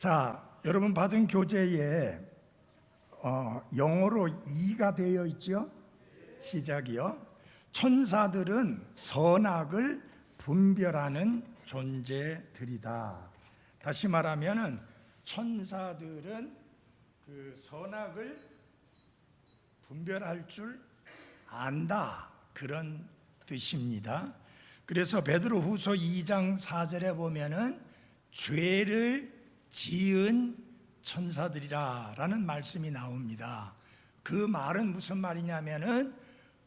자, 여러분 받은 교재에 영어로 2가 되어 있죠? 시작이요. 천사들은 선악을 분별하는 존재들이다. 다시 말하면은 천사들은 그 선악을 분별할 줄 안다, 그런 뜻입니다. 그래서 베드로후서 2장 4절에 보면은 죄를 지은 천사들이라라는 말씀이 나옵니다. 그 말은 무슨 말이냐면은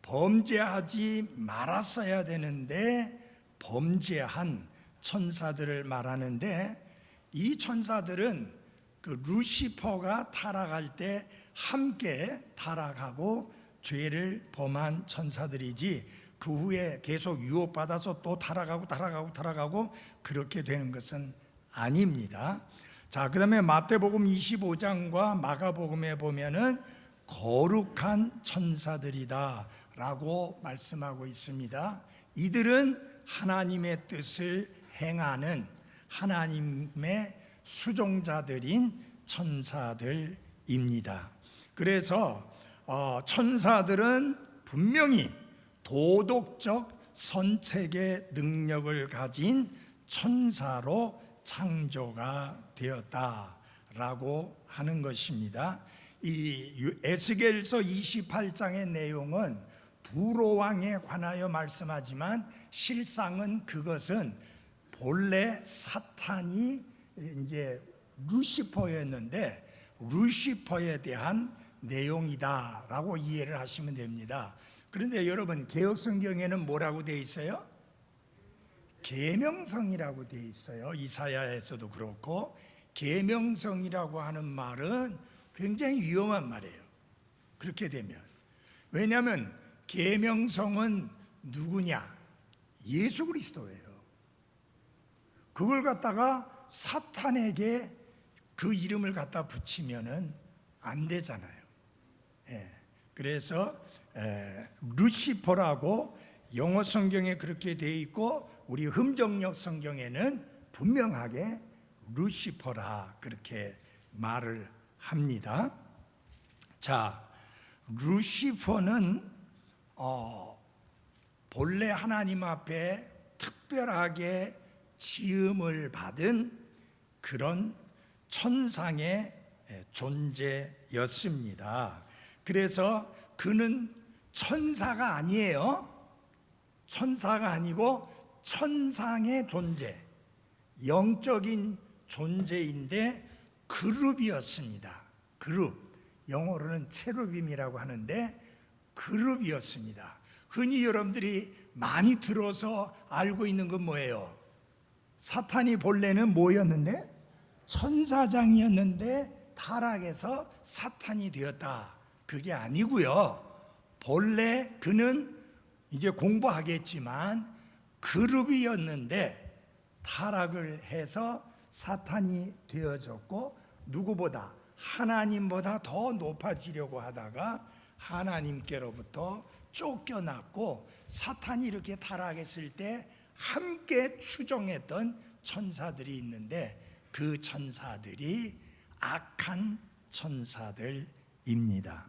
범죄하지 말았어야 되는데 범죄한 천사들을 말하는데, 이 천사들은 그 루시퍼가 타락할 때 함께 타락하고 죄를 범한 천사들이지, 그 후에 계속 유혹받아서 또 타락하고 그렇게 되는 것은 아닙니다. 자, 그 다음에 마태복음 25장과 마가복음에 보면은 거룩한 천사들이다 라고 말씀하고 있습니다. 이들은 하나님의 뜻을 행하는 하나님의 수종자들인 천사들입니다. 그래서 천사들은 분명히 도덕적 선책의 능력을 가진 천사로 창조가 되었다라고 하는 것입니다. 이 에스겔서 28장의 내용은 두로 왕에 관하여 말씀하지만 실상은 그것은 본래 사탄이 이제 루시퍼였는데 루시퍼에 대한 내용이다라고 이해를 하시면 됩니다. 그런데 여러분, 개역성경에는 뭐라고 되어 있어요? 계명성이라고 되어 있어요. 이사야에서도 그렇고. 계명성이라고 하는 말은 굉장히 위험한 말이에요, 그렇게 되면. 왜냐하면 계명성은 누구냐? 예수 그리스도예요. 그걸 갖다가 사탄에게 그 이름을 갖다 붙이면은 안 되잖아요. 그래서 루시퍼라고 영어 성경에 그렇게 되어 있고, 우리 흠정역 성경에는 분명하게 루시퍼라 그렇게 말을 합니다. 자, 루시퍼는 본래 하나님 앞에 특별하게 지음을 받은 그런 천상의 존재였습니다. 그래서 그는 천사가 아니에요. 천사가 아니고 천상의 존재, 영적인 존재인데 그룹이었습니다. 그룹, 영어로는 체루빔이라고 하는데 그룹이었습니다. 흔히 여러분들이 많이 들어서 알고 있는 건 뭐예요? 사탄이 본래는 뭐였는데? 천사장이었는데 타락해서 사탄이 되었다, 그게 아니고요. 본래 그는 이제 공부하겠지만 그룹이었는데 타락을 해서 사탄이 되어졌고, 누구보다 하나님보다 더 높아지려고 하다가 하나님께로부터 쫓겨났고, 사탄이 이렇게 타락했을 때 함께 추종했던 천사들이 있는데 그 천사들이 악한 천사들입니다.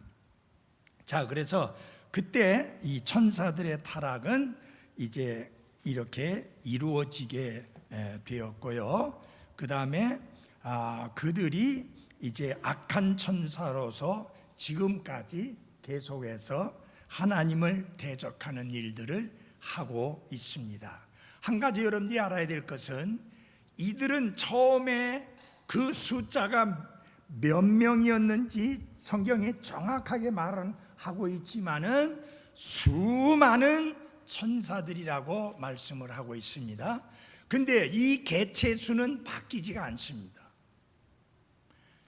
자, 그래서 그때 이 천사들의 타락은 이제 이렇게 이루어지게 되었고요. 그 다음에 그들이 이제 악한 천사로서 지금까지 계속해서 하나님을 대적하는 일들을 하고 있습니다. 한 가지 여러분들이 알아야 될 것은, 이들은 처음에 그 숫자가 몇 명이었는지 성경에 정확하게 말은 하고 있지만은 수많은 천사들이라고 말씀을 하고 있습니다. 근데 이 개체수는 바뀌지가 않습니다.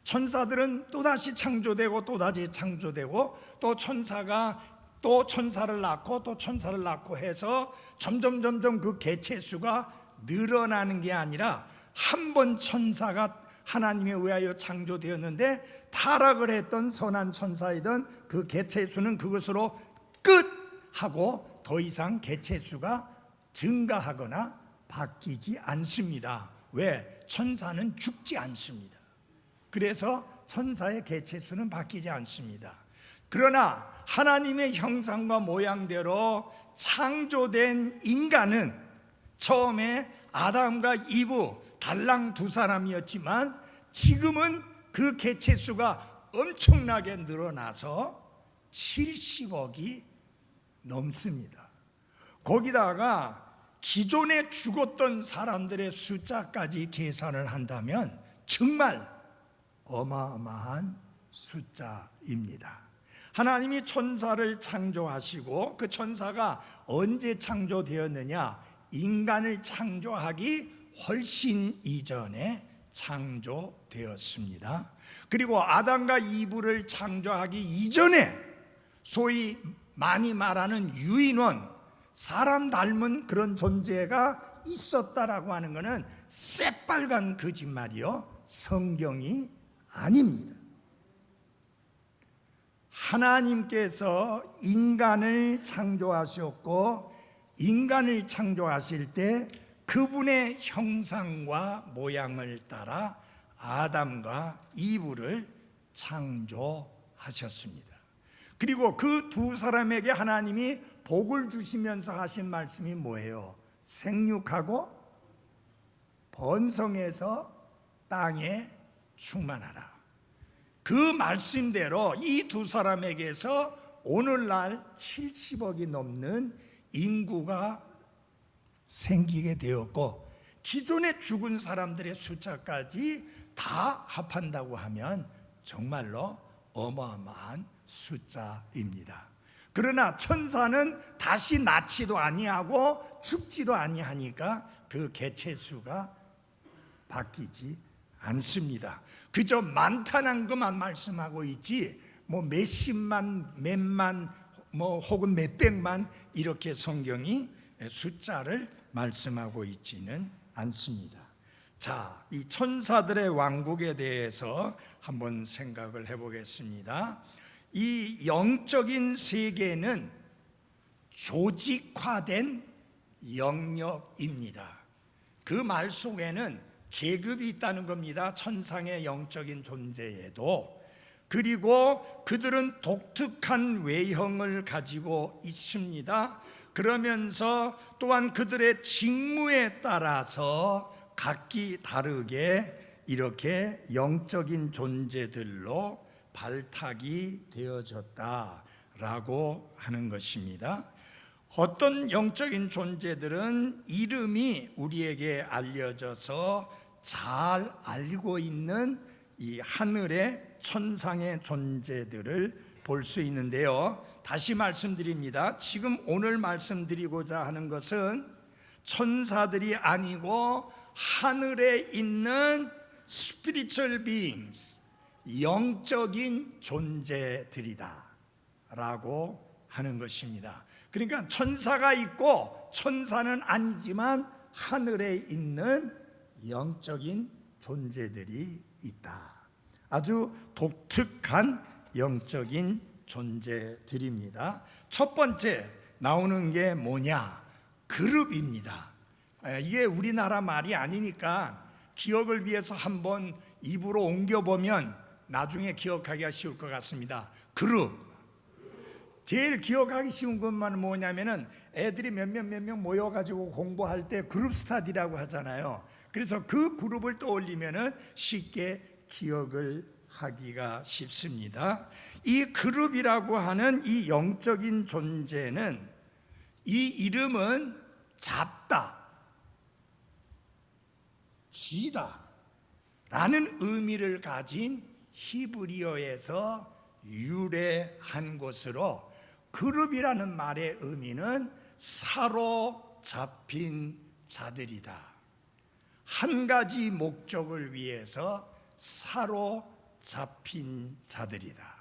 천사들은 또다시 창조되고 또다시 창조되고, 또 천사가 또 천사를 낳고 또 천사를 낳고 해서 점점 그 개체수가 늘어나는 게 아니라, 한 번 천사가 하나님에 의하여 창조되었는데 타락을 했던 선한 천사이던 그 개체수는 그것으로 끝하고 더 이상 개체수가 증가하거나 바뀌지 않습니다. 왜? 천사는 죽지 않습니다. 그래서 천사의 개체수는 바뀌지 않습니다. 그러나 하나님의 형상과 모양대로 창조된 인간은 처음에 아담과 이브 달랑 두 사람이었지만 지금은 그 개체수가 엄청나게 늘어나서 70억이 넘습니다. 거기다가 기존에 죽었던 사람들의 숫자까지 계산을 한다면 정말 어마어마한 숫자입니다. 하나님이 천사를 창조하시고 그 천사가 언제 창조되었느냐? 인간을 창조하기 훨씬 이전에 창조되었습니다. 그리고 아담과 이브를 창조하기 이전에 소위 많이 말하는 유인원, 사람 닮은 그런 존재가 있었다라고 하는 것은 새빨간 거짓말이요, 성경이 아닙니다. 하나님께서 인간을 창조하셨고 인간을 창조하실 때 그분의 형상과 모양을 따라 아담과 이브를 창조하셨습니다. 그리고 그 두 사람에게 하나님이 복을 주시면서 하신 말씀이 뭐예요? 생육하고 번성해서 땅에 충만하라. 그 말씀대로 이 두 사람에게서 오늘날 70억이 넘는 인구가 생기게 되었고 기존에 죽은 사람들의 숫자까지 다 합한다고 하면 정말로 어마어마한 숫자입니다. 그러나 천사는 다시 낳지도 아니하고 죽지도 아니하니까 그 개체수가 바뀌지 않습니다. 그저 많다는 것만 말씀하고 있지 뭐 몇십만, 몇만, 혹은 몇백만 이렇게 성경이 숫자를 말씀하고 있지는 않습니다. 자, 이 천사들의 왕국에 대해서 한번 생각을 해보겠습니다. 이 영적인 세계는 조직화된 영역입니다. 그 말 속에는 계급이 있다는 겁니다. 천상의 영적인 존재에도. 그리고 그들은 독특한 외형을 가지고 있습니다. 그러면서 또한 그들의 직무에 따라서 각기 다르게 이렇게 영적인 존재들로 발탁이 되어졌다라고 하는 것입니다. 어떤 영적인 존재들은 이름이 우리에게 알려져서 잘 알고 있는 이 하늘의 천상의 존재들을 볼 수 있는데요. 다시 말씀드립니다. 지금 오늘 말씀드리고자 하는 것은 천사들이 아니고 하늘에 있는 spiritual beings, 영적인 존재들이다 라고 하는 것입니다. 그러니까 천사가 있고 천사는 아니지만 하늘에 있는 영적인 존재들이 있다. 아주 독특한 영적인 존재들입니다. 첫 번째 나오는 게 뭐냐? 그룹입니다. 이게 우리나라 말이 아니니까 기억을 위해서 한번 입으로 옮겨보면 나중에 기억하기가 쉬울 것 같습니다. 그룹. 제일 기억하기 쉬운 것만 뭐냐면은 애들이 몇 명 모여가지고 공부할 때 그룹 스터디라고 하잖아요. 그래서 그 그룹을 떠올리면은 쉽게 기억을 하기가 쉽습니다. 이 그룹이라고 하는 이 영적인 존재는 이 이름은 잡다, 쥐다 라는 의미를 가진 히브리어에서 유래한 것으로 그룹이라는 말의 의미는 사로잡힌 자들이다. 한 가지 목적을 위해서 사로잡힌 자들이다.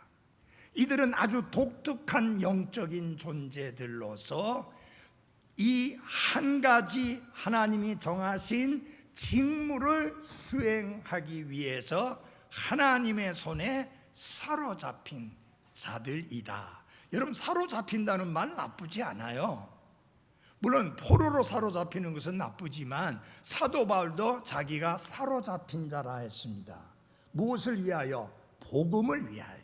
이들은 아주 독특한 영적인 존재들로서 이 한 가지 하나님이 정하신 직무를 수행하기 위해서 하나님의 손에 사로잡힌 자들이다. 여러분, 사로잡힌다는 말 나쁘지 않아요. 물론 포로로 사로잡히는 것은 나쁘지만 사도 바울도 자기가 사로잡힌 자라 했습니다. 무엇을 위하여? 복음을 위하여.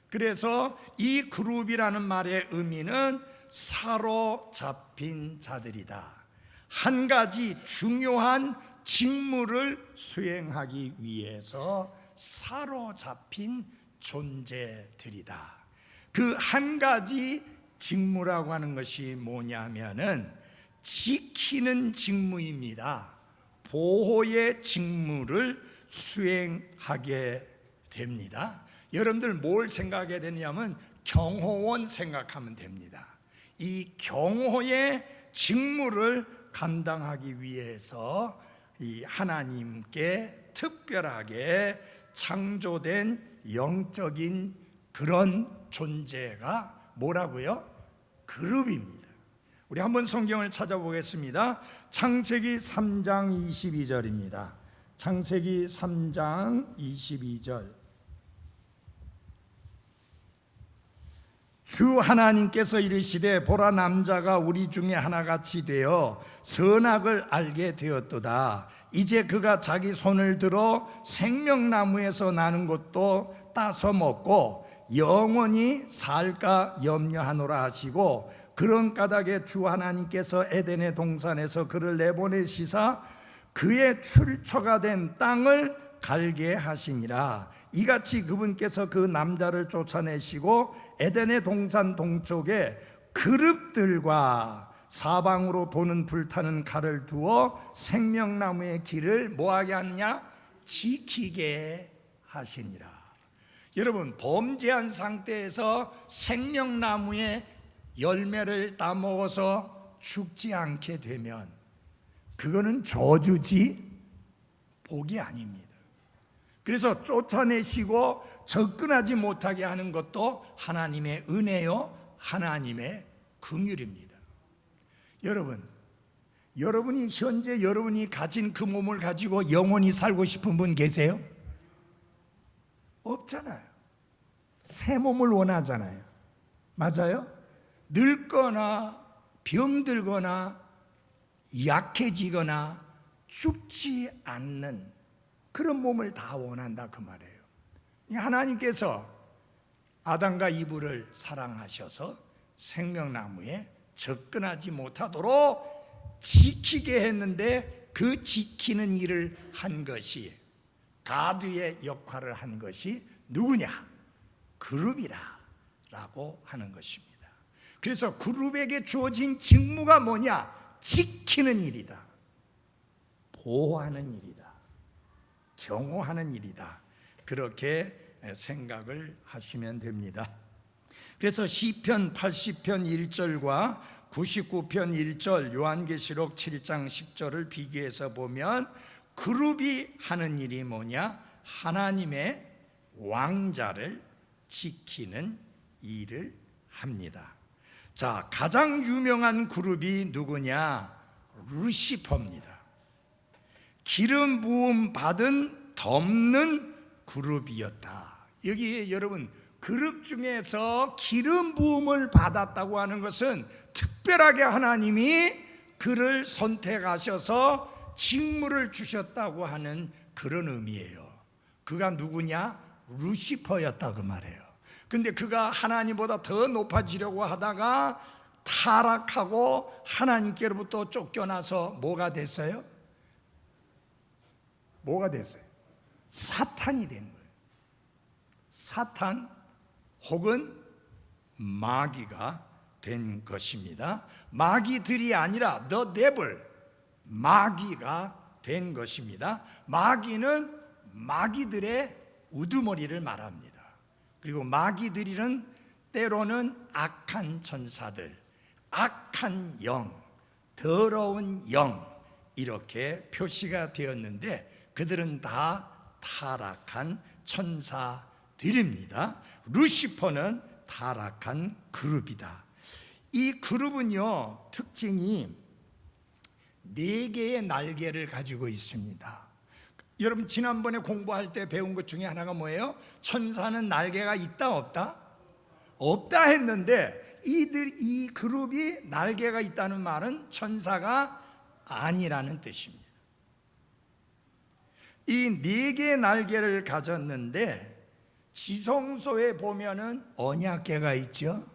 그래서 이 그룹이라는 말의 의미는 사로잡힌 자들이다. 한 가지 중요한 직무를 수행하기 위해서 사로잡힌 존재들이다. 그 한 가지 직무라고 하는 것이 뭐냐면은 지키는 직무입니다. 보호의 직무를 수행하게 됩니다. 여러분들 뭘 생각하게 되냐면 경호원 생각하면 됩니다. 이 경호의 직무를 감당하기 위해서 이 하나님께 특별하게 창조된 영적인 그런 존재가 뭐라고요? 그룹입니다. 우리 한번 성경을 찾아보겠습니다. 창세기 3장 22절입니다. 창세기 3장 22절. 주 하나님께서 이르시되 보라 남자가 우리 중에 하나같이 되어 선악을 알게 되었도다. 이제 그가 자기 손을 들어 생명나무에서 나는 것도 따서 먹고 영원히 살까 염려하노라 하시고 그런 까닭에 주 하나님께서 에덴의 동산에서 그를 내보내시사 그의 출처가 된 땅을 갈게 하시니라. 이같이 그분께서 그 남자를 쫓아내시고 에덴의 동산 동쪽에 그룹들과 사방으로 도는 불타는 칼을 두어 생명나무의 길을 뭐하게 하느냐? 지키게 하시니라. 여러분, 범죄한 상태에서 생명나무의 열매를 따먹어서 죽지 않게 되면 그거는 저주지 복이 아닙니다. 그래서 쫓아내시고 접근하지 못하게 하는 것도 하나님의 은혜요, 하나님의 긍휼입니다. 여러분이 현재 여러분이 가진 그 몸을 가지고 영원히 살고 싶은 분 계세요? 없잖아요. 새 몸을 원하잖아요. 맞아요? 늙거나 병들거나 약해지거나 죽지 않는 그런 몸을 다 원한다 그 말이에요. 하나님께서 아담과 이브를 사랑하셔서 생명나무에 접근하지 못하도록 지키게 했는데 그 지키는 일을 한 것이 가드의 역할을 한 것이 누구냐? 그룹이라고 하는 것입니다. 그래서 그룹에게 주어진 직무가 뭐냐? 지키는 일이다. 보호하는 일이다. 경호하는 일이다. 그렇게 생각을 하시면 됩니다. 그래서 시편 80편 1절과 99편 1절 요한계시록 7장 10절을 비교해서 보면 그룹이 하는 일이 뭐냐? 하나님의 왕자를 지키는 일을 합니다. 자, 가장 유명한 그룹이 누구냐? 루시퍼입니다. 기름 부음 받은 덮는 그룹이었다. 여기에 여러분, 그룹 중에서 기름 부음을 받았다고 하는 것은 특별하게 하나님이 그를 선택하셔서 직무를 주셨다고 하는 그런 의미예요. 그가 누구냐? 루시퍼였다 그 말이에요. 근데 그가 하나님보다 더 높아지려고 하다가 타락하고 하나님께로부터 쫓겨나서 뭐가 됐어요? 뭐가 됐어요? 사탄이 된 거예요. 사탄 혹은 마귀가 된 것입니다. 마귀들이 아니라 the devil, 마귀가 된 것입니다. 마귀는 마귀들의 우두머리를 말합니다. 그리고 마귀들이는 때로는 악한 천사들, 악한 영, 더러운 영 이렇게 표시가 되었는데 그들은 다 타락한 천사들입니다. 루시퍼는 타락한 그룹이다. 이 그룹은요, 특징이 4개의 날개를 가지고 있습니다. 여러분 지난번에 공부할 때 배운 것 중에 하나가 뭐예요? 천사는 날개가 있다 없다? 없다 했는데 이 그룹이 날개가 있다는 말은 천사가 아니라는 뜻입니다. 이 4개의 날개를 가졌는데 지성소에 보면은 언약궤가 있죠.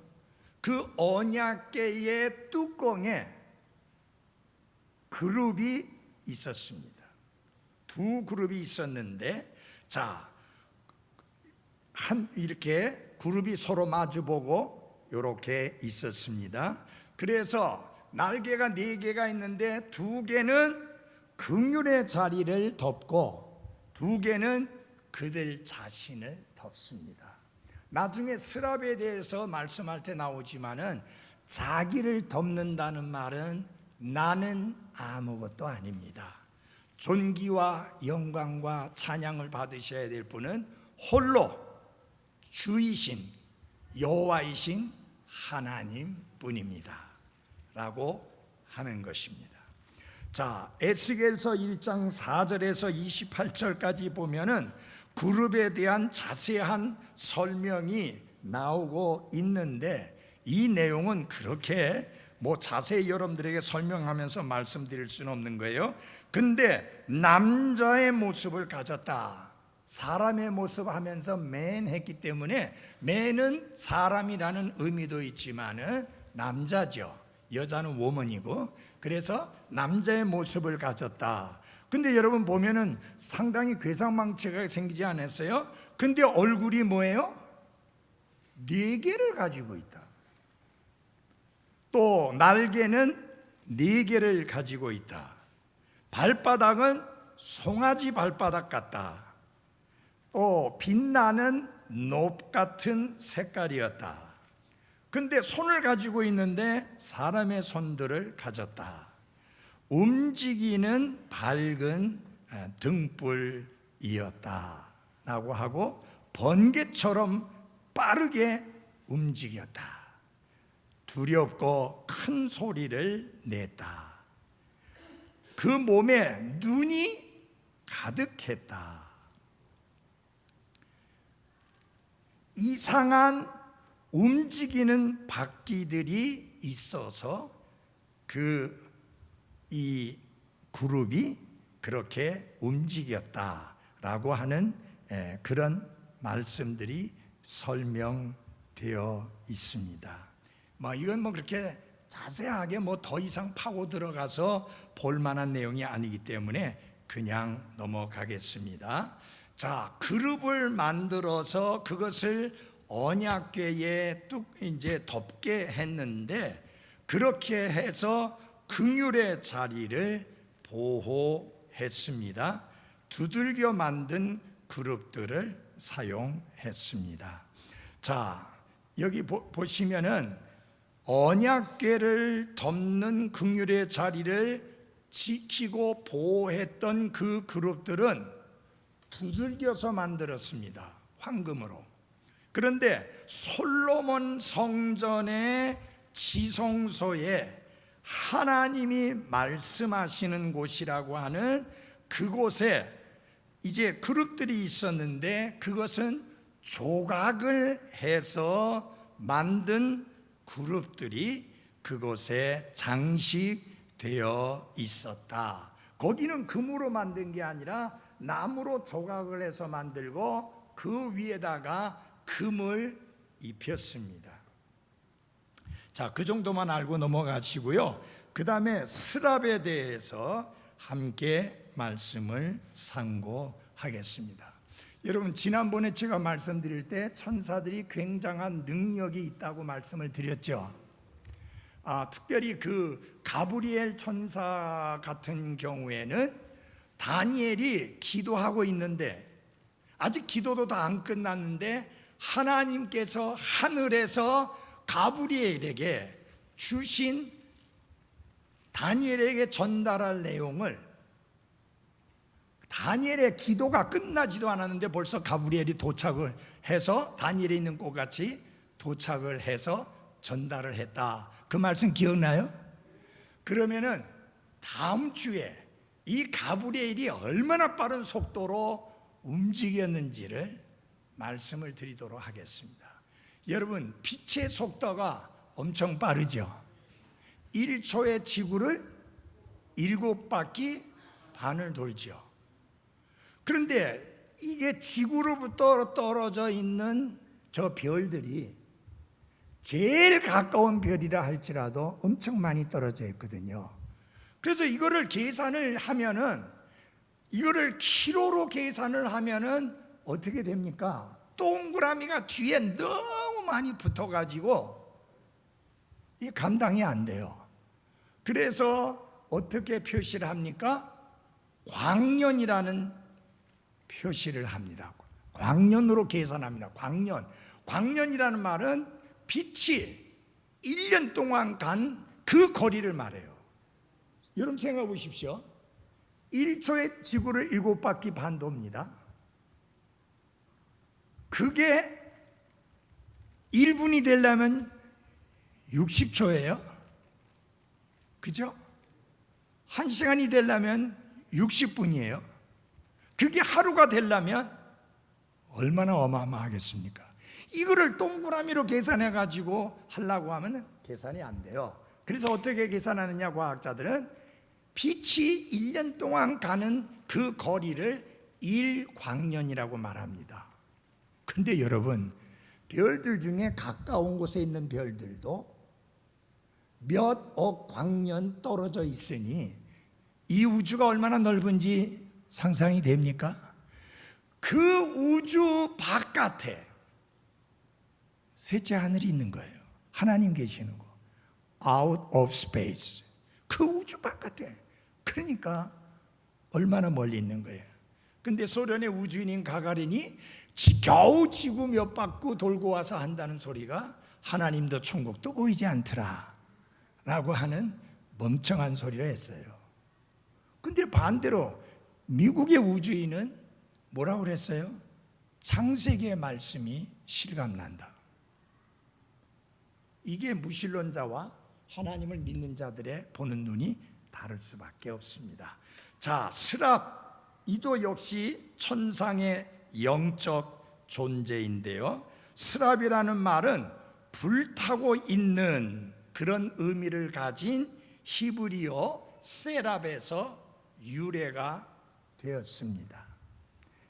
그 언약궤의 뚜껑에 그룹이 있었습니다. 2 그룹이 있었는데, 자, 이렇게 그룹이 서로 마주보고 이렇게 있었습니다. 그래서 날개가 4개가 있는데 2개는 긍휼의 자리를 덮고 2개는 그들 자신을 덮습니다. 나중에 스랍에 대해서 말씀할 때 나오지만은 자기를 덮는다는 말은 나는 아무것도 아닙니다. 존귀와 영광과 찬양을 받으셔야 될 분은 홀로 주이신 여호와이신 하나님 뿐입니다 라고 하는 것입니다. 자, 에스겔서 1장 4절에서 28절까지 보면은 그룹에 대한 자세한 설명이 나오고 있는데, 이 내용은 그렇게 자세히 여러분들에게 설명하면서 말씀드릴 수는 없는 거예요. 근데 남자의 모습을 가졌다, 사람의 모습 하면서 맨 했기 때문에, 맨은 사람이라는 의미도 있지만은 남자죠. 여자는 woman이고, 그래서 남자의 모습을 가졌다. 근데 여러분 보면은 상당히 괴상망측하게 생기지 않았어요? 근데 얼굴이 뭐예요? 4개를 가지고 있다. 또 날개는 4개를 가지고 있다. 발바닥은 송아지 발바닥 같다. 또 빛나는 높 같은 색깔이었다. 근데 손을 가지고 있는데 사람의 손들을 가졌다. 움직이는 밝은 등불이었다 라고 하고, 번개처럼 빠르게 움직였다. 두렵고 큰 소리를 냈다. 그 몸에 눈이 가득했다. 이상한 움직이는 바퀴들이 있어서 이 그룹이 그렇게 움직였다라고 하는 그런 말씀들이 설명되어 있습니다. 이건 그렇게 자세하게 더 이상 파고 들어가서 볼 만한 내용이 아니기 때문에 그냥 넘어가겠습니다. 자, 그룹을 만들어서 그것을 언약궤에 이제 덮게 했는데, 그렇게 해서 긍휼의 자리를 보호했습니다. 두들겨 만든 그룹들을 사용했습니다. 자, 여기 보시면은 언약궤를 덮는 긍휼의 자리를 지키고 보호했던 그 그룹들은 두들겨서 만들었습니다. 황금으로. 그런데 솔로몬 성전의 지성소에 하나님이 말씀하시는 곳이라고 하는 그곳에 이제 그룹들이 있었는데, 그것은 조각을 해서 만든 그룹들이 그곳에 장식되어 있었다. 거기는 금으로 만든 게 아니라 나무로 조각을 해서 만들고 그 위에다가 금을 입혔습니다. 자, 그 정도만 알고 넘어가시고요. 그 다음에 스랍에 대해서 함께 말씀을 상고하겠습니다. 여러분, 지난번에 제가 말씀드릴 때 천사들이 굉장한 능력이 있다고 말씀을 드렸죠. 특별히 그 가브리엘 천사 같은 경우에는 다니엘이 기도하고 있는데, 아직 기도도 다 안 끝났는데 하나님께서 하늘에서 가브리엘에게 주신 다니엘에게 전달할 내용을, 다니엘의 기도가 끝나지도 않았는데 벌써 가브리엘이 도착을 해서 다니엘에 있는 곳같이 도착을 해서 전달을 했다. 그 말씀 기억나요? 그러면은 다음 주에 이 가브리엘이 얼마나 빠른 속도로 움직였는지를 말씀을 드리도록 하겠습니다. 여러분, 빛의 속도가 엄청 빠르죠. 1초의 지구를 7바퀴 반을 돌죠. 그런데 이게 지구로부터 떨어져 있는 저 별들이 제일 가까운 별이라 할지라도 엄청 많이 떨어져 있거든요. 그래서 이거를 계산을 하면은, 이거를 키로로 계산을 하면은 어떻게 됩니까? 동그라미가 뒤에 너무 많이 붙어가지고 이 감당이 안 돼요. 그래서 어떻게 표시를 합니까? 광년이라는 표시를 합니다. 광년으로 계산합니다. 광년이라는 말은 빛이 1년 동안 간 그 거리를 말해요. 여러분 생각해 보십시오. 1초에 지구를 7바퀴 반 돕니다. 그게 1분이 되려면 60초예요. 그죠? 1시간이 되려면 60분이에요. 그게 하루가 되려면 얼마나 어마어마하겠습니까? 이거를 동그라미로 계산해 가지고 하려고 하면 계산이 안 돼요. 그래서 어떻게 계산하느냐, 과학자들은 빛이 1년 동안 가는 그 거리를 1광년이라고 말합니다. 근데 여러분, 별들 중에 가까운 곳에 있는 별들도 몇억 광년 떨어져 있으니 이 우주가 얼마나 넓은지 상상이 됩니까? 그 우주 바깥에 셋째 하늘이 있는 거예요. 하나님 계시는 곳. Out of space. 그 우주 바깥에. 그러니까 얼마나 멀리 있는 거예요. 근데 소련의 우주인인 가가린이 겨우 지구 몇 바퀴 돌고 와서 한다는 소리가 하나님도 천국도 보이지 않더라 라고 하는 멍청한 소리를 했어요. 근데 반대로 미국의 우주인은 뭐라고 그랬어요? 창세기의 말씀이 실감난다. 이게 무신론자와 하나님을 믿는 자들의 보는 눈이 다를 수밖에 없습니다. 자, 스랍, 이도 역시 천상의 영적 존재인데요. 스랍이라는 말은 불타고 있는 그런 의미를 가진 히브리어 세랍에서 유래가 되었습니다.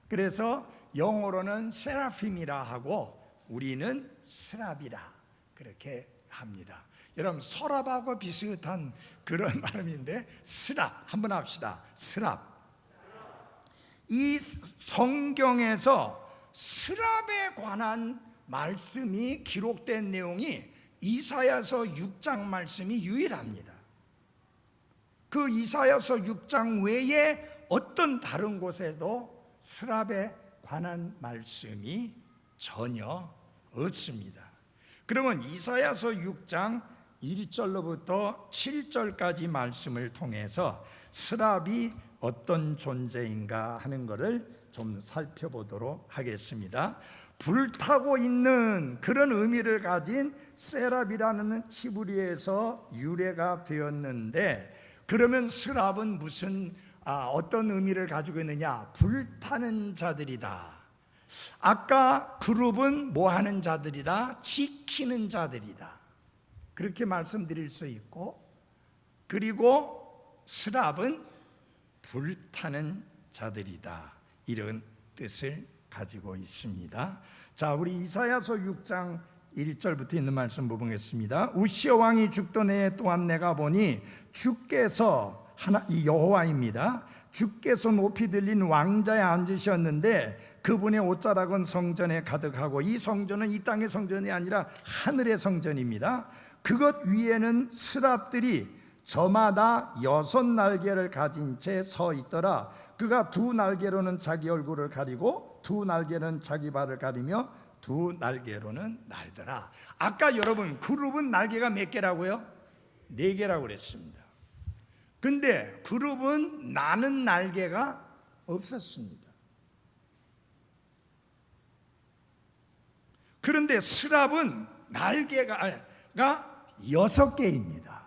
그래서 영어로는 세라핌이라 하고 우리는 스랍이라 그렇게 합니다. 여러분, 서랍하고 비슷한 그런 발음인데 스랍 한번 합시다. 스랍. 이 성경에서 스랍에 관한 말씀이 기록된 내용이 이사야서 6장 말씀이 유일합니다. 그 이사야서 6장 외에 어떤 다른 곳에도 스랍에 관한 말씀이 전혀 없습니다. 그러면 이사야서 6장 1절로부터 7절까지 말씀을 통해서 스랍이 어떤 존재인가 하는 것을 좀 살펴보도록 하겠습니다. 불타고 있는 그런 의미를 가진 세랍이라는 히브리에서 유래가 되었는데, 그러면 스랍은 어떤 의미를 가지고 있느냐? 불타는 자들이다. 아까 그룹은 뭐 하는 자들이다? 지키는 자들이다. 그렇게 말씀드릴 수 있고, 그리고 스랍은 불타는 자들이다. 이런 뜻을 가지고 있습니다. 자, 우리 이사야서 6장 1절부터 있는 말씀 보겠습니다. 우시아 왕이 죽던 해에 또한 내가 보니 주께서 이 여호와입니다. 주께서 높이 들린 왕자에 앉으셨는데 그분의 옷자락은 성전에 가득하고, 이 성전은 이 땅의 성전이 아니라 하늘의 성전입니다. 그것 위에는 스랍들이 저마다 6날개를 가진 채 서 있더라. 그가 2날개로는 자기 얼굴을 가리고 2날개는 자기 발을 가리며 2날개로는 날더라. 아까 여러분, 그룹은 날개가 몇 개라고요? 4개라고 그랬습니다. 근데 그룹은 나는 날개가 없었습니다. 그런데 스랍은 날개가 6개입니다.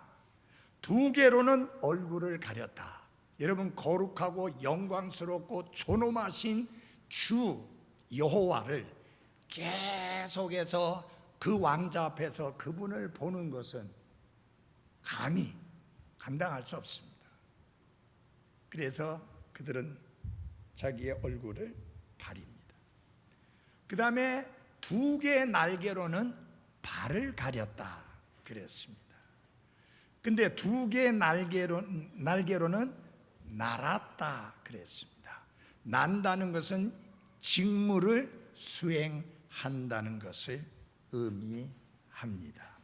2개로는 얼굴을 가렸다. 여러분, 거룩하고 영광스럽고 존엄하신 주 여호와를 계속해서 그 왕자 앞에서 그분을 보는 것은 감히 감당할 수 없습니다. 그래서 그들은 자기의 얼굴을 가립니다. 그 다음에 두 개의 날개로는 발을 가렸다 그랬습니다. 근데 두 개의 날개로는 날았다 그랬습니다. 난다는 것은 직무를 수행한다는 것을 의미합니다.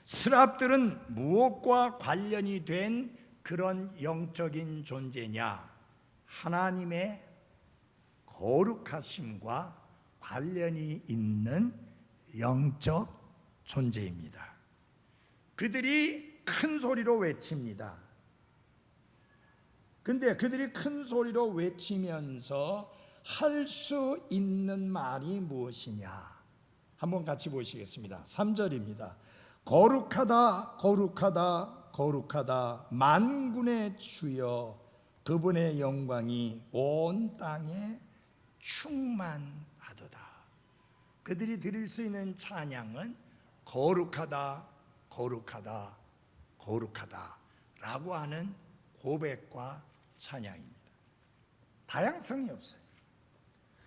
스랍들은 무엇과 관련이 된 그런 영적인 존재냐? 하나님의 거룩하심과 관련이 있는 영적 존재입니다. 그들이 큰 소리로 외칩니다. 근데 그들이 큰 소리로 외치면서 할 수 있는 말이 무엇이냐? 한번 같이 보시겠습니다. 3절입니다. 거룩하다 거룩하다 거룩하다 만군의 주여 그분의 영광이 온 땅에 충만하도다. 그들이 드릴 수 있는 찬양은 거룩하다 거룩하다 거룩하다 라고 하는 고백과 찬양입니다. 다양성이 없어요.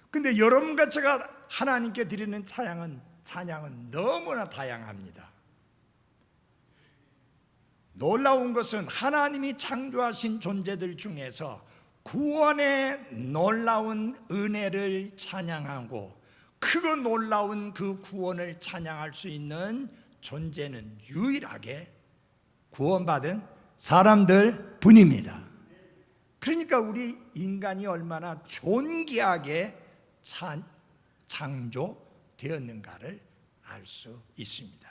근데 여러분과 제가 하나님께 드리는 찬양은 너무나 다양합니다. 놀라운 것은 하나님이 창조하신 존재들 중에서 구원의 놀라운 은혜를 찬양하고 크고 놀라운 그 구원을 찬양할 수 있는 존재는 유일하게 구원받은 사람들 뿐입니다. 그러니까 우리 인간이 얼마나 존귀하게 창조되었는가를 알 수 있습니다.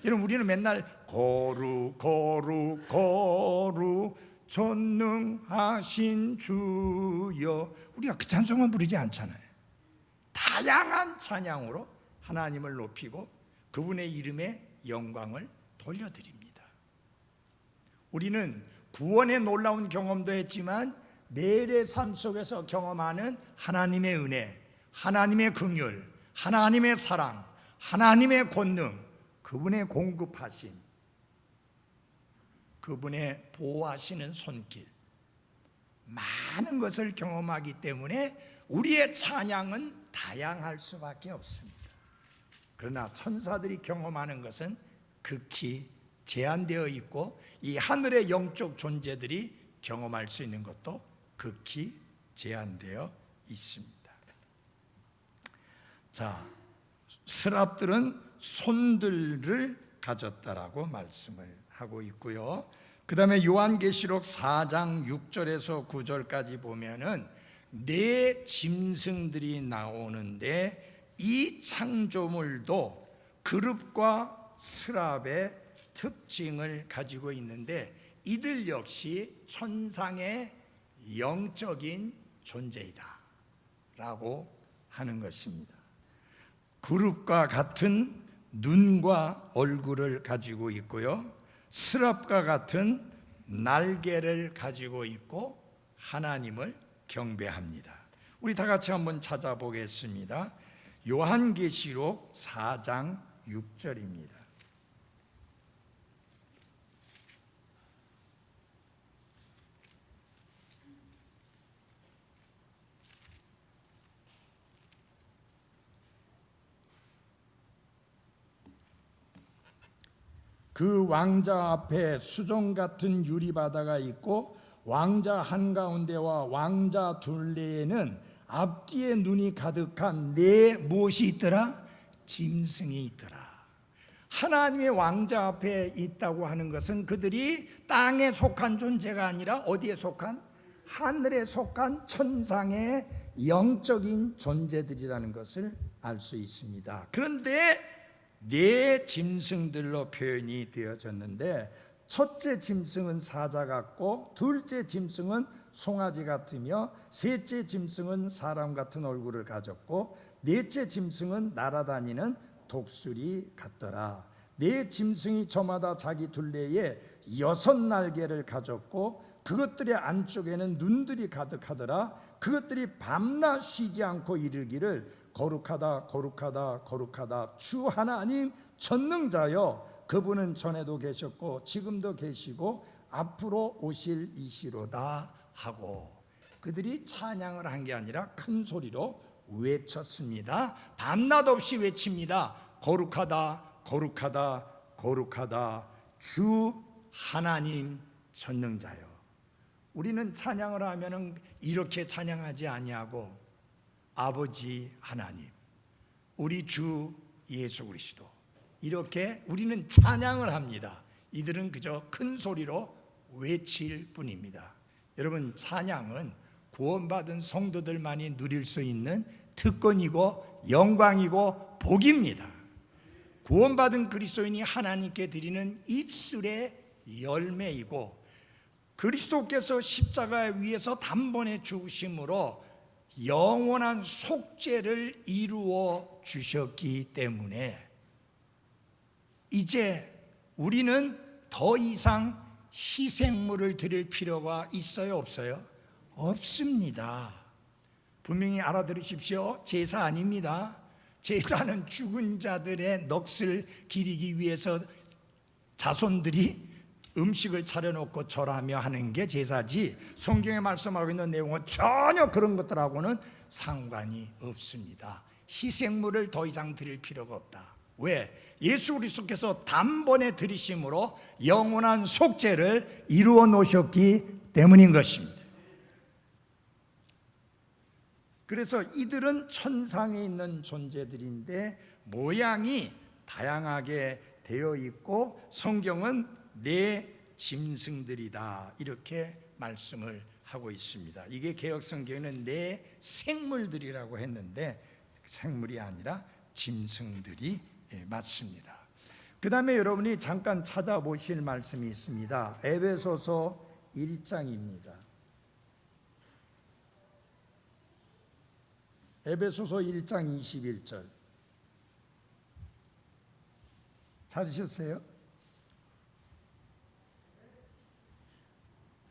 여러분, 우리는 맨날 거룩 거룩 거룩 전능하신 주여, 우리가 그 찬송만 부르지 않잖아요. 다양한 찬양으로 하나님을 높이고 그분의 이름에 영광을 돌려드립니다. 우리는 구원의 놀라운 경험도 했지만 매일의 삶 속에서 경험하는 하나님의 은혜, 하나님의 긍휼, 하나님의 사랑, 하나님의 권능, 그분의 공급하신, 그분의 보호하시는 손길, 많은 것을 경험하기 때문에 우리의 찬양은 다양할 수밖에 없습니다. 그러나 천사들이 경험하는 것은 극히 제한되어 있고 이 하늘의 영적 존재들이 경험할 수 있는 것도 극히 제한되어 있습니다. 자, 스랍들은 손들을 가졌다라고 말씀을 하고 있고요. 그 다음에 요한계시록 4장 6절에서 9절까지 보면은 네 짐승들이 나오는데 이 창조물도 그룹과 스랍의 특징을 가지고 있는데 이들 역시 천상의 영적인 존재이다 라고 하는 것입니다. 그룹과 같은 눈과 얼굴을 가지고 있고요, 스랍과 같은 날개를 가지고 있고 하나님을 경배합니다. 우리 다 같이 한번 찾아보겠습니다. 요한계시록 4장 6절입니다. 그 왕자 앞에 수정 같은 유리바다가 있고 왕자 한가운데와 왕자 둘레에는 앞뒤에 눈이 가득한 네 무엇이 있더라? 짐승이 있더라. 하나님의 왕자 앞에 있다고 하는 것은 그들이 땅에 속한 존재가 아니라 어디에 속한? 하늘에 속한 천상의 영적인 존재들이라는 것을 알 수 있습니다. 그런데 네 짐승들로 표현이 되어졌는데 첫째 짐승은 사자 같고 둘째 짐승은 송아지 같으며 셋째 짐승은 사람 같은 얼굴을 가졌고 넷째 짐승은 날아다니는 독수리 같더라. 네 짐승이 저마다 자기 둘레에 6 날개를 가졌고 그것들의 안쪽에는 눈들이 가득하더라. 그것들이 밤낮 쉬지 않고 이르기를 거룩하다 거룩하다 거룩하다 주 하나님 전능자여 그분은 전에도 계셨고 지금도 계시고 앞으로 오실 이시로다 하고, 그들이 찬양을 한 게 아니라 큰 소리로 외쳤습니다. 밤낮 없이 외칩니다. 거룩하다, 거룩하다, 거룩하다, 주 하나님 전능자여. 우리는 찬양을 하면은 이렇게 찬양하지 아니하고 아버지 하나님, 우리 주 예수 그리스도, 이렇게 우리는 찬양을 합니다. 이들은 그저 큰 소리로 외칠 뿐입니다. 여러분, 찬양은 구원받은 성도들만이 누릴 수 있는 특권이고 영광이고 복입니다. 구원받은 그리스도인이 하나님께 드리는 입술의 열매이고, 그리스도께서 십자가 위에서 단번에 죽으심으로 영원한 속죄를 이루어 주셨기 때문에 이제 우리는 더 이상 희생물을 드릴 필요가 있어요, 없어요? 없습니다. 분명히 알아들으십시오. 제사 아닙니다. 제사는 죽은 자들의 넋을 기리기 위해서 자손들이 음식을 차려놓고 절하며 하는 게 제사지, 성경에 말씀하고 있는 내용은 전혀 그런 것들하고는 상관이 없습니다. 희생물을 더 이상 드릴 필요가 없다. 왜? 예수 그리스도께서 단번에 드리심으로 영원한 속죄를 이루어 놓으셨기 때문인 것입니다. 그래서 이들은 천상에 있는 존재들인데 모양이 다양하게 되어 있고, 성경은 네 짐승들이다 이렇게 말씀을 하고 있습니다. 이게 개역성경에는 네 생물들이라고 했는데 생물이 아니라 짐승들이 맞습니다. 그 다음에 여러분이 잠깐 찾아보실 말씀이 있습니다. 에베소서 1장입니다. 에베소서 1장 21절 찾으셨어요?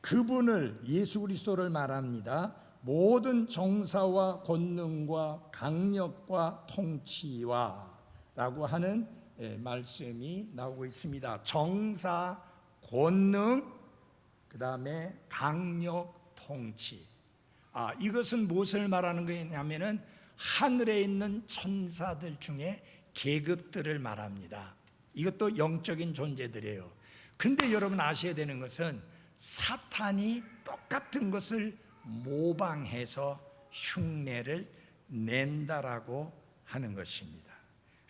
그분을, 예수 그리스도를 말합니다. 모든 정사와 권능과 강력과 통치와 라고 하는 말씀이 나오고 있습니다. 정사, 권능, 그 다음에 강력, 통치. 이것은 무엇을 말하는 거냐면은 하늘에 있는 천사들 중에 계급들을 말합니다. 이것도 영적인 존재들이에요. 근데 여러분 아셔야 되는 것은 사탄이 똑같은 것을 모방해서 흉내를 낸다라고 하는 것입니다.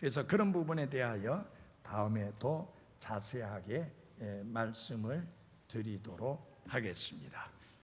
그래서 그런 부분에 대하여 다음에 더 자세하게 말씀을 드리도록 하겠습니다.